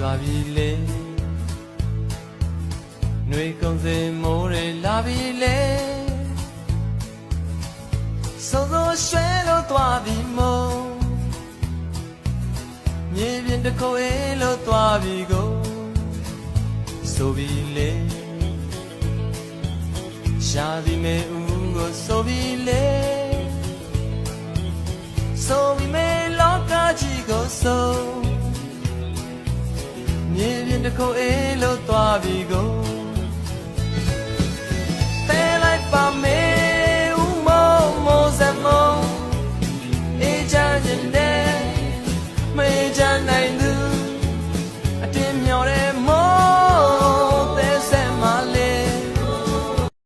ရွာပြီလေຫນွေကုန်စင်မိုးတွေလာပြီလေစိုးစိုးရွှဲလို့သွားပြီမို့မြေပြင်တစ်ခုအေးလို့သွားပြီကိုဆိုပြီလေရှာသည်မဲဦးကိုဆိုပြီလေဆိုပြီမဲလောကကြီးကိုဆိုမြေပြင်တစ်ခုအေးလို့သွားပြီကို